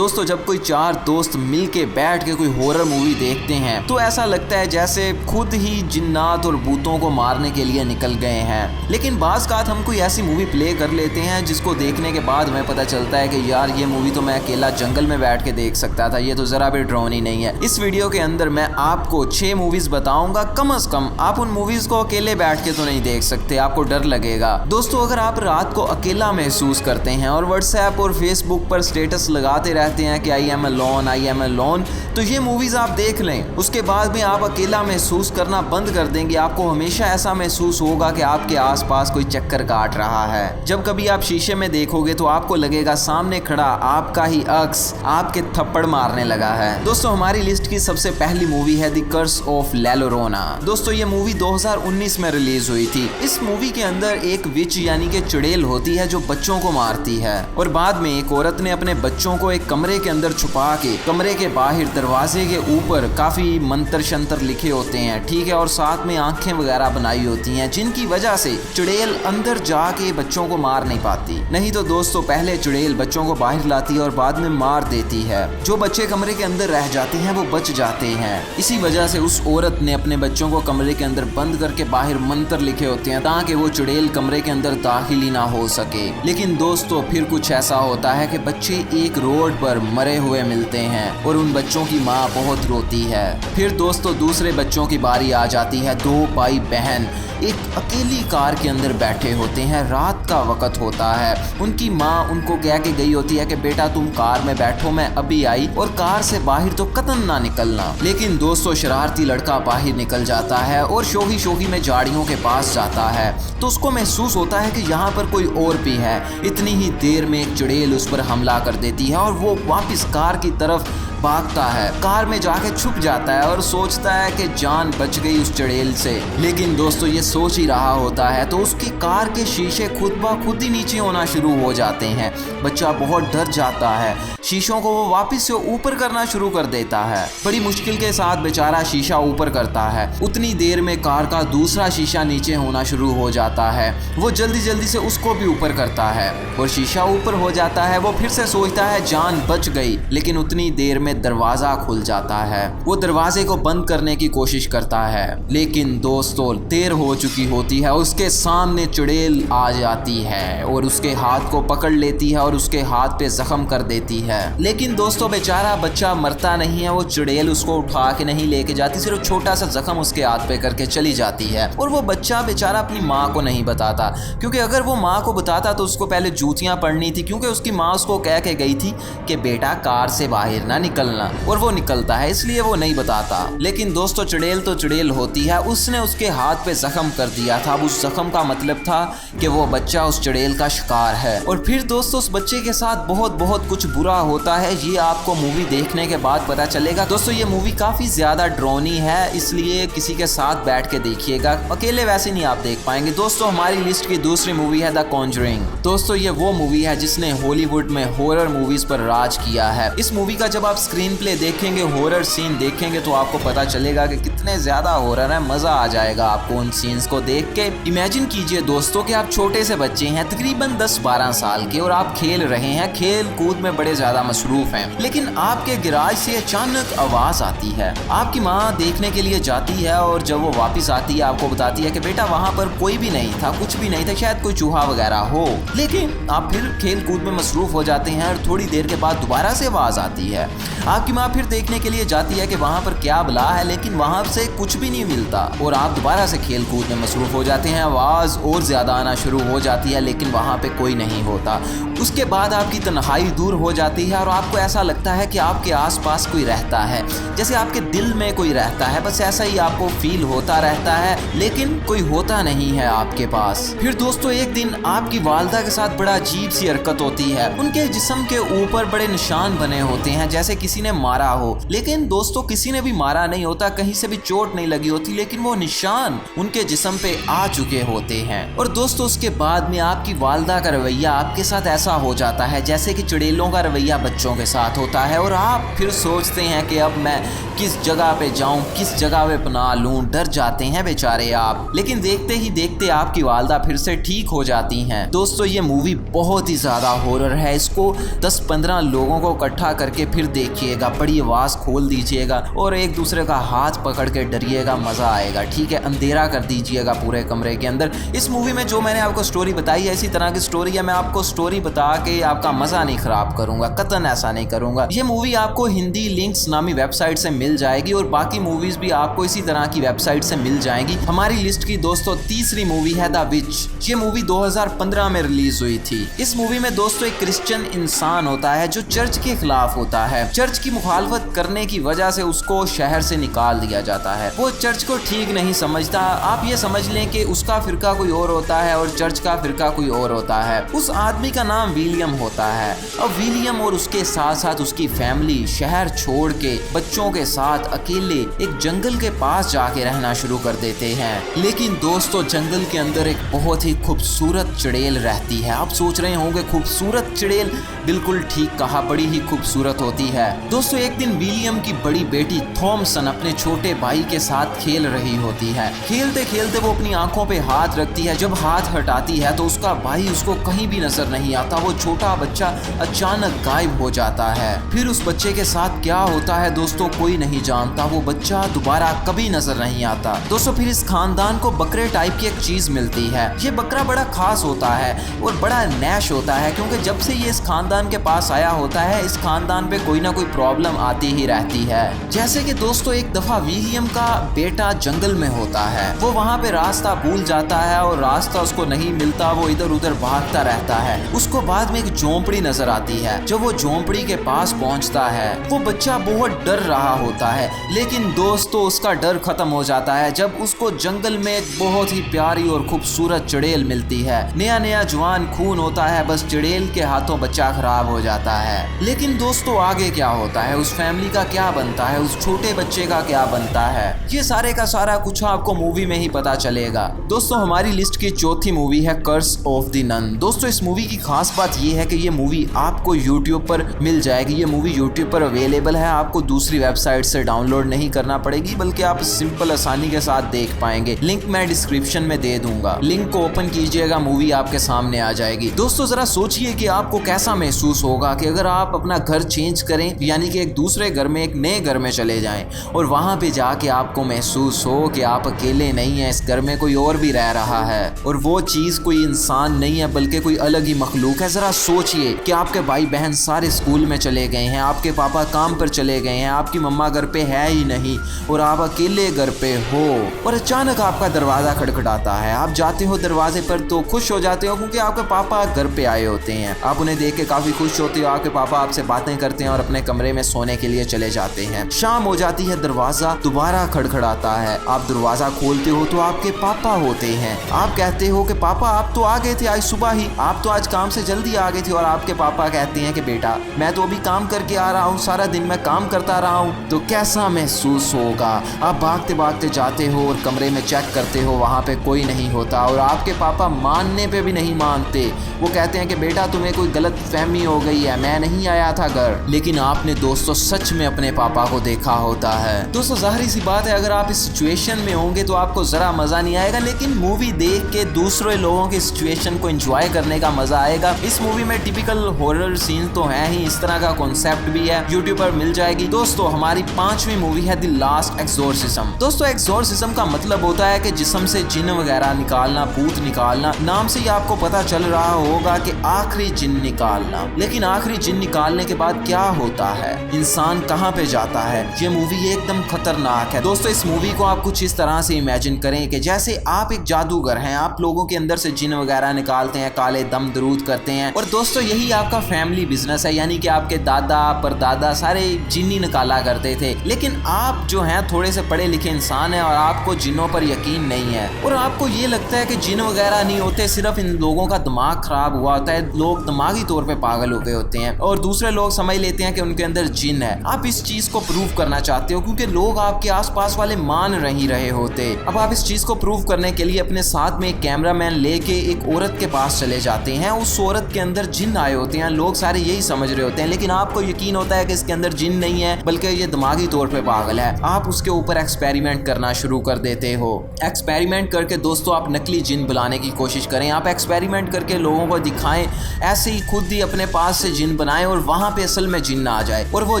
दोस्तों जब कोई चार दोस्त मिलके बैठ के कोई हॉरर मूवी देखते हैं तो ऐसा लगता है जैसे खुद ही जिन्नात और भूतों को मारने के लिए निकल गए हैं। लेकिन बाज़ बात हम कोई ऐसी मूवी प्ले कर लेते हैं जिसको देखने के बाद हमें पता चलता है कि यार ये मूवी तो मैं अकेला जंगल में बैठ के देख सकता था, ये तो जरा भी डरावनी नहीं है। इस वीडियो के अंदर मैं आपको 6 मूवीज बताऊंगा, कम से कम आप उन मूवीज को अकेले बैठ के तो नहीं देख सकते, आपको डर लगेगा। दोस्तों अगर आप रात को अकेला महसूस करते हैं और व्हाट्सएप और फेसबुक पर स्टेटस लगाते रहते हैं कि आई एम अलोन, तो ये मूवीज आप देख लें। उसके बाद भी आप अकेला महसूस करना बंद कर देंगे। आपको हमेशा ऐसा महसूस होगा कि आपके आसपास कोई चक्कर काट रहा है। जब कभी आप शीशे में देखोगे तो आपको लगेगा सामने खड़ा आपका ही अक्स आपके थप्पड़ मारने लगा है। दोस्तों हमारी लिस्ट की सबसे पहली मूवी है the curse of La llorona। दोस्तों ये मूवी 2019 में रिलीज हुई थी। इस मूवी के अंदर एक विच यानी कि चुड़ैल होती है जो बच्चों को मारती है और बाद में एक औरत ने अपने बच्चों को एक कमरे के अंदर छुपा के कमरे के बाहर दरवाजे के ऊपर काफी मंत्र शंत्र लिखे होते हैं, ठीक है, और साथ में आंखें वगैरह बनाई होती हैं जिनकी वजह से चुड़ैल अंदर जाके बच्चों को मार नहीं पाती। नहीं तो दोस्तों पहले चुड़ैल बच्चों को बाहर लाती है और बाद में मार देती है। जो बच्चे कमरे के अंदर रह जाते हैं वो बच जाते हैं। इसी वजह से उस औरत ने अपने बच्चों को कमरे के अंदर बंद करके बाहर मंत्र लिखे होते हैं ताकि वो चुड़ैल कमरे के अंदर दाखिल ही ना हो सके। लेकिन दोस्तों फिर कुछ ऐसा होता है कि बच्चे एक रोड पर मरे हुए मिलते हैं और उन बच्चों की माँ बहुत रोती है। फिर दोस्तों दूसरे बच्चों की बारी आ जाती है। 2 भाई बहन एक अकेली कार के अंदर बैठे होते हैं, रात का वक्त होता है। उनकी माँ उनको कह के गई होती है कि बेटा तुम कार में बैठो, मैं अभी आई, और कार से बाहर तो कतन ना निकलना। लेकिन दोस्तों शरारती लड़का बाहर निकल जाता है और शोही में झाड़ियों के पास जाता है तो उसको महसूस होता है कि यहाँ पर कोई और भी है। इतनी ही देर में एक चुड़ैल उस पर हमला कर देती है और वो वापस कार की तरफ भागता है। कार में जाके छुप जाता है और सोचता है कि जान बच गई उस चुड़ैल से। लेकिन दोस्तों ये सोच ही रहा होता है तो उसकी कार के शीशे खुद ब खुद ही नीचे होना शुरू हो जाते हैं। बच्चा बहुत डर जाता है, शीशों को वो वापस से ऊपर करना शुरू कर देता है। बड़ी मुश्किल के साथ बेचारा शीशा ऊपर करता है। उतनी देर में कार का दूसरा शीशा नीचे होना शुरू हो जाता है। वो जल्दी से उसको भी ऊपर करता है और शीशा ऊपर हो जाता है। वो फिर से सोचता है जान बच गई, लेकिन उतनी देर में दरवाजा खुल जाता है। वो दरवाजे को बंद करने की कोशिश करता है लेकिन दोस्तों देर हो चुकी होती है। उसके सामने चुड़ैल आ जाती है और उसके हाथ को पकड़ लेती है और उसके हाथ पे जख्म कर देती है। लेकिन दोस्तों बेचारा बच्चा मरता नहीं है। वो चुड़ैल उसको उठा के नहीं लेके जाती, सिर्फ छोटा सा जख्म उसके हाथ पे करके चली जाती है। और वो बच्चा बेचारा अपनी माँ को नहीं बताता, क्योंकि अगर वो माँ को बताता तो उसको पहले जूतियां पड़नी थी, क्योंकि उसकी माँ उसको कह के गई थी कि बेटा कार से बाहर ना निकलना, और वो निकलता है, इसलिए वो नहीं बताता। लेकिन दोस्तों चुड़ैल तो चुड़ैल होती है, उसने उसके हाथ पे जख्म कर दिया था। अब उस जख्म का मतलब था कि वो बच्चा उस चुड़ैल का शिकार है। और फिर दोस्तों उस बच्चे के साथ बहुत कुछ बुरा होता है। ये आपको मूवी देखने के बाद पता चलेगा। दोस्तों ये मूवी काफी ज्यादा डरावनी है, इसलिए किसी के साथ बैठ के देखिएगा, अकेले वैसे नहीं आप देख पाएंगे। दोस्तों हमारी लिस्ट की दूसरी मूवी है द कॉन्जरिंग। दोस्तों ये वो मूवी है जिसने हॉलीवुड में हॉरर मूवीज पर राज किया है। इस मूवी का जब आप स्क्रीन प्ले देखेंगे, हॉरर सीन देखेंगे तो आपको पता चलेगा कि कितने ज्यादा हॉरर है। मजा आ जाएगा आपको उन सीन्स को देख के। इमेजिन कीजिए दोस्तों कि आप छोटे से बच्चे हैं, तकरीबन 10-12 साल के, और आप खेल रहे हैं, खेल कूद में बड़े ज्यादा मसरूफ हैं। लेकिन आपके गैराज से अचानक आवाज आती है। आपकी माँ देखने के लिए जाती है और जब वो वापस आती है आपको बताती है कि बेटा वहाँ पर कोई भी नहीं था, कुछ भी नहीं था, शायद कोई चूहा वगैरह हो। लेकिन आप फिर खेल कूद में मसरूफ हो जाते हैं और थोड़ी देर के बाद दोबारा से आवाज आती है। आपकी माँ फिर देखने के लिए जाती है कि वहाँ पर क्या बला है, लेकिन वहाँ से कुछ भी नहीं मिलता और आप दोबारा से खेल कूद में मसरूफ हो जाते हैं। आवाज़ और ज़्यादा आना शुरू हो जाती है लेकिन वहाँ पे कोई नहीं होता। उसके बाद आपकी तन्हाई दूर हो जाती है और आपको ऐसा लगता है कि आपके आसपास कोई रहता है, जैसे आपके दिल में कोई रहता है। बस ऐसा ही आपको फील होता रहता है, लेकिन कोई होता नहीं है आपके पास। फिर दोस्तों एक दिन आपकी वालदा के साथ बड़ा अजीब सी हरकत होती है। उनके जिस्म के ऊपर बड़े निशान बने होते हैं जैसे किसी ने मारा हो, लेकिन दोस्तों किसी ने भी मारा नहीं होता, कहीं से भी चोट नहीं लगी होती, लेकिन वो निशान उनके जिस्म पे आ चुके होते हैं। और दोस्तों उसके बाद में आपकी वालदा का रवैया आपके साथ ऐसा हो जाता है जैसे कि चुड़ैलों का रवैया बच्चों के साथ होता है और आप फिर सोचते हैं कि अब मैं किस जगह पे जाऊं, किस जगह पे पनाह लूं, डर जाते हैं बेचारे आप। लेकिन देखते ही देखते आपकी वालदा फिर से ठीक हो जाती हैं। दोस्तों ये मूवी बहुत ही ज़्यादा हॉरर है, इसको 10-15 लोगों को इकट्ठा करके फिर देखिएगा, बड़ी आवाज़ खोल दीजिएगा और एक दूसरे का हाथ पकड़ के डरिएगा, मज़ा आएगा। ठीक है, अंधेरा कर दीजिएगा पूरे कमरे के अंदर। इस मूवी में जो मैंने आपको स्टोरी बताई है इसी तरह की स्टोरी है, मैं आपको स्टोरी बता के आपका मज़ा नहीं ख़राब करूँगा, कतन ऐसा नहीं करूँगा। ये मूवी आपको हिंदी लिंक्स नामी वेबसाइट से मिल जाएगी और बाकी मूवीज़ भी आपको इसी तरह की वेबसाइट से मिल जाएंगी। हमारी लिस्ट की दोस्तों तीसरी मूवी है द विच। ये मूवी 2015 में रिलीज हुई थी। इस मूवी में दोस्तों एक क्रिश्चियन इंसान होता है जो चर्च के खिलाफ होता है। चर्च की मुखालफत करने की वजह से उसको शहर से निकाल दिया जाता है। वो चर्च को ठीक नहीं समझता। आप ये समझ लें कि उसका फिरका कोई और होता है और चर्च का फिरका कोई और होता है। उस आदमी का नाम विलियम होता है। अब विलियम और उसके साथ साथ उसकी फैमिली शहर छोड़ के बच्चों के साथ अकेले एक जंगल के पास जाके रहना शुरू कर देते हैं। लेकिन दोस्तों जंगल के अंदर एक बहुत ही खूबसूरत चुड़ैल रहती है। आप सोच रहे होंगे खूबसूरत चुड़ैल, बिल्कुल ठीक कहा, बड़ी ही खूबसूरत होती है। दोस्तों एक दिन विलियम की बड़ी बेटी थॉमसन अपने छोटे भाई के साथ खेल रही होती है। खेलते खेलते वो अपनी आंखों पे हाथ रखती है। जब हाथ हटाती है तो उसका भाई उसको कहीं भी नजर नहीं आता। वो छोटा बच्चा अचानक गायब हो जाता है। फिर उस बच्चे के साथ क्या होता है दोस्तों कोई नहीं जानता। वो बच्चा दोबारा कभी नजर नहीं आता। दोस्तों फिर इस खानदान को बकरे टाइप की एक चीज मिलती है। ये बकरा बड़ा खास होता है और बड़ा नैश होता है, क्योंकि जब से ये इस खानदान के पास आया होता है इस खानदान पे कोई ना कोई प्रॉब्लम आती ही रहती है। जैसे कि दोस्तों एक दफा विलियम का बेटा जंगल में होता है। वो वहाँ पे रास्ता भूल जाता है और रास्ता उसको नहीं मिलता। वो इधर उधर भागता रहता है। उसको बाद में एक झोंपड़ी नजर आती है। जब वो झोंपड़ी के पास पहुँचता है वो बच्चा बहुत डर रहा होता है, लेकिन दोस्तों उसका डर खत्म हो जाता है जब उसको जंगल में एक बहुत ही प्यारी और खूबसूरत चुड़ैल मिलती है। नया नया जवान खून होता है, बस चुड़ैल के हाथों बच्चा खराब हो जाता है। लेकिन दोस्तों आगे क्या होता है, उस फैमिली का क्या बनता है, उस छोटे बच्चे का क्या बनता है, ये सारे का सारा कुछ आपको मूवी में ही पता चलेगा। दोस्तों हमारी लिस्ट की चौथी मूवी है कर्स ऑफ द नन। दोस्तों इस मूवी की खास बात ये है कि ये मूवी आपको यूट्यूब पर मिल जाएगी। ये मूवी यूट्यूब पर अवेलेबल है, आपको दूसरी वेबसाइट से डाउनलोड नहीं करना पड़ेगी, बल्कि आप सिंपल आसानी के साथ देख पाएंगे। लिंक मैं डिस्क्रिप्शन में दे दूंगा। लिंक को ओपन कीजिएगा, मूवी आपके सामने आ जाएगी। दोस्तों जरा सोचिए कि आपको कैसा महसूस होगा कि अगर आप अपना घर चेंज करें, यानी कि एक दूसरे घर में एक नए घर में चले जाएं और वहां पे जाके आपको महसूस हो कि आप अकेले नहीं हैं, इस घर में कोई और भी रह रहा है और वो चीज कोई इंसान नहीं है बल्कि कोई अलग ही मखलूक है। जरा सोचिए कि आपके भाई बहन सारे स्कूल में चले गए हैं, आपके पापा काम पर चले गए हैं, आपकी मम्मा घर पे है ही नहीं और आप अकेले घर पे हो और अचानक आपका दरवाजा खटखटाता है। आप जाते हो दरवाजे पर तो खुश हो जाते हो क्योंकि आपके पापा घर पे आए होते हैं। आप उन्हें देख के काफी खुश होते हो। आपके पापा आपसे बातें करते हैं और अपने कमरे में सोने के लिए चले जाते हैं। शाम हो जाती है, दरवाजा दोबारा खटखटाता है। आप दरवाजा खोलते हो तो आपके पापा होते हैं। आप कहते हो कि पापा आप तो आ गए थे आज सुबह ही, आप तो आज काम से जल्दी आ गए थे। और आपके पापा कहते हैं कि बेटा मैं तो अभी काम करके आ रहा हूँ, सारा दिन मैं काम करता रहा हूँ। तो कैसा महसूस होगा। आप भागते भागते जाते हो और कमरे में चेक करते हो, वहाँ पे कोई नहीं होता और आपके पापा मानने पे भी नहीं मानते। वो कहते हैं कि बेटा तुम्हें कोई गलत फहमी हो गई है, मैं नहीं आया था घर। लेकिन आपने दोस्तों सच में अपने पापा को देखा होता है। दोस्तों जाहिर सी बात है अगर आप इस सिचुएशन में होंगे तो आपको जरा मजा नहीं आएगा, लेकिन मूवी देख के दूसरे लोगों की सिचुएशन को एंजॉय करने का मजा आएगा। इस मूवी में टिपिकल हॉरर सीन तो है ही, इस तरह का कॉन्सेप्ट भी है, यूट्यूब पर मिल जाएगी। दोस्तों हमारी पांचवी मूवी है द लास्ट एक्सोर्सिज्म। दोस्तों एक्सोर्सिज्म का मतलब होता है कि जिस्म से जिन वगैरह निकालना, भूत निकालना। नाम से ही आपको पता चल रहा होगा कि आखिरी जिन निकालना। लेकिन आखिरी जिन निकालने के बाद क्या होता है, इंसान कहाँ पे जाता है, ये मूवी एकदम खतरनाक है। दोस्तों इस मूवी को आप कुछ इस तरह से इमेजिन करें कि जैसे आप एक जादूगर हैं, आप लोगों के अंदर से जिन वगैरह निकालते हैं, काले दम दरूद करते हैं और दोस्तों यही आपका फैमिली बिजनेस है, यानी कि आपके दादा परदादा सारे जिन्नी निकाला करते थे। लेकिन आप जो हैं थोड़े से पढ़े लिखे इंसान हैं और आपको जिन्नों पर यकीन नहीं है और आपको ये लगता है कि जिन वगैरह नहीं होते, सिर्फ इन लोगों का दिमाग खराब हुआ होता है, लोग दिमागी तौर पे पागल हो गए होते हैं और दूसरे लोग समझ लेते हैं कि उनके अंदर जिन है। आप इस चीज को प्रूव करना चाहते हो क्योंकि लोग आपके आसपास वाले मान नहीं रहे होते। अब आप इस चीज को प्रूव करने के लिए अपने साथ में एक कैमरामैन लेके एक औरत के पास चले जाते हैं। उस औरत के अंदर जिन आए होते हैं, लोग सारे यही समझ रहे होते हैं, लेकिन आपको यकीन होता है कि इसके अंदर जिन नहीं है बल्कि ये दिमाग दिमागी तौर पे पागल है, आप उसके ऊपर एक्सपेरिमेंट करना शुरू कर देते हो। एक्सपेरिमेंट करके दोस्तों आप नकली जिन बुलाने की कोशिश करें, आप एक्सपेरिमेंट करके लोगों को दिखाएं, ऐसे ही खुद ही अपने पास से जिन बनाएं और वहां पे असल में जिन आ जाए, और वो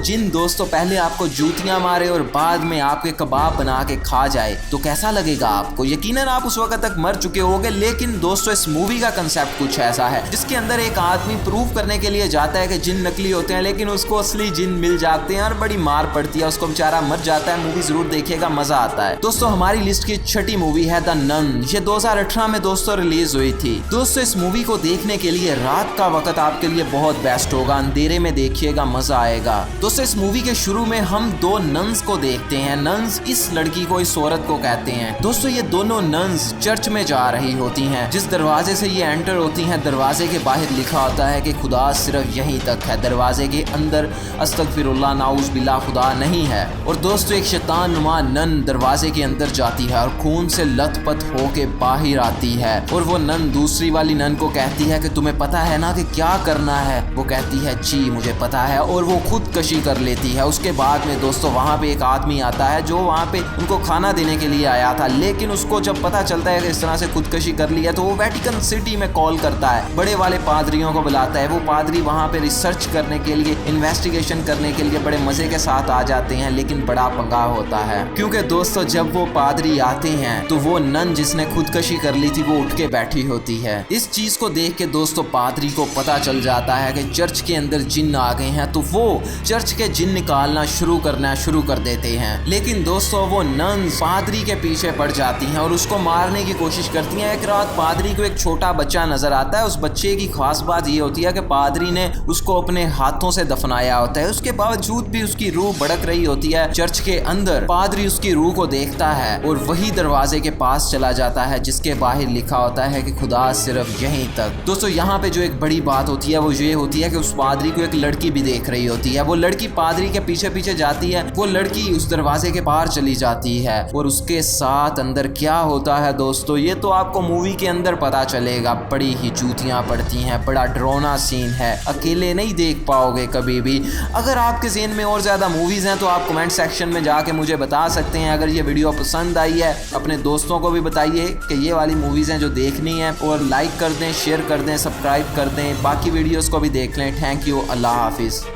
जिन दोस्तों पहले आपको जूतियां मारे और बाद में आपके कबाब बना के खा जाए, तो कैसा लगेगा आपको? यकीनन आप उस वक्त तक मर चुके होगे। लेकिन दोस्तों इस मूवी का कंसेप्ट कुछ ऐसा है जिसके अंदर एक आदमी प्रूव करने के लिए जाता है कि जिन नकली होते हैं, लेकिन उसको असली जिन मिल जाते हैं और बड़ी मार पड़ती है, उसको बेचारा मर जाता है। मूवी जरूर देखिएगा, मजा आता है। दोस्तों हमारी लिस्ट की छठी मूवी है द नन। ये 2018 में दोस्तों रिलीज हुई थी। दोस्तों इस मूवी को देखने के लिए रात का वक्त आपके लिए बहुत बेस्ट होगा, अंधेरे में देखिएगा, मजा आएगा। दोस्तों इस मूवी के शुरू में हम दो नन्स को देखते हैं। नन्स इस लड़की को, इस औरत को कहते हैं। दोस्तों ये दोनों नन्स चर्च में जा रही होती हैं। जिस दरवाजे से ये एंटर होती हैं, दरवाजे के बाहर लिखा होता है कि खुदा सिर्फ यहीं तक है, दरवाजे के अंदर अस्तगफिरुल्लाह नाउज़ बिल्लाह खुदा नहीं है। और दोस्तों एक शैतान नुमा नन दरवाजे के अंदर जाती है और खून से लथपथ होके बाहर आती है, और वो नन दूसरी वाली नन को कहती है कि तुम्हें पता है ना कि क्या करना है? वो कहती है जी मुझे पता है, और वो खुदकशी कर लेती है। उसके बाद में दोस्तों वहाँ पे एक आदमी आता है जो वहाँ पे उनको खाना देने के लिए आया था, लेकिन उसको जब पता चलता है कि इस तरह से खुदकशी कर लिया, तो वो वेटिकन सिटी में कॉल करता है, बड़े वाले पादरियों को बुलाता है। वो पादरी वहाँ पे रिसर्च करने के लिए, इन्वेस्टिगेशन करने के लिए बड़े मजे के साथ आ जाते हैं, लेकिन बड़ा पंगा होता है, क्योंकि दोस्तों जब वो पादरी आते हैं तो वो नन जिसने खुदकशी कर ली थी वो उठ के बैठी होती है। इस चीज को देख के दोस्तों पादरी को पता चल जाता है कि चर्च के अंदर जिन्न आ गए हैं, तो वो चर्च के जिन्न निकालना शुरू कर देते हैं। लेकिन दोस्तों वो नन पादरी के पीछे पड़ जाती हैं और उसको मारने की कोशिश करती हैं। एक रात पादरी को एक छोटा बच्चा नजर आता है। उस बच्चे की खास बात ये होती है कि पादरी ने उसको अपने हाथों से दफनाया होता है। उसके बावजूद भी उसकी रूह भड़क रही होती है चर्च के अंदर। पादरी उसकी रूह को देखता है और वही दरवाजे के पास चला जाता है जिसके बाहर लिखा होता है कि खुदा सिर्फ यहीं तक। दोस्तों यहाँ पे जो एक बड़ी बात होती है वो ये होती है कि उस पादरी को एक लड़की भी देख रही होती है। वो लड़की पादरी के पीछे पीछे जाती है, वो लड़की उस दरवाजे के पार चली जाती है, और उसके साथ अंदर क्या होता है दोस्तों ये तो आपको मूवी के अंदर पता चलेगा। बड़ी ही जूतियां पड़ती हैं, बड़ा डरावना सीन है, अकेले नहीं देख पाओगे कभी भी। अगर आपके ज़हन में और ज़्यादा मूवीज़ हैं तो आप कमेंट सेक्शन में जाके मुझे बता सकते हैं। अगर ये वीडियो पसंद आई है अपने दोस्तों को भी बताइए कि ये वाली मूवीज़ हैं जो देखनी है, और लाइक कर दें, शेयर कर दें, सब्सक्राइब कर दें, बाकी वीडियोस को भी देख लें। थैंक यू, अल्लाह हाफिज़।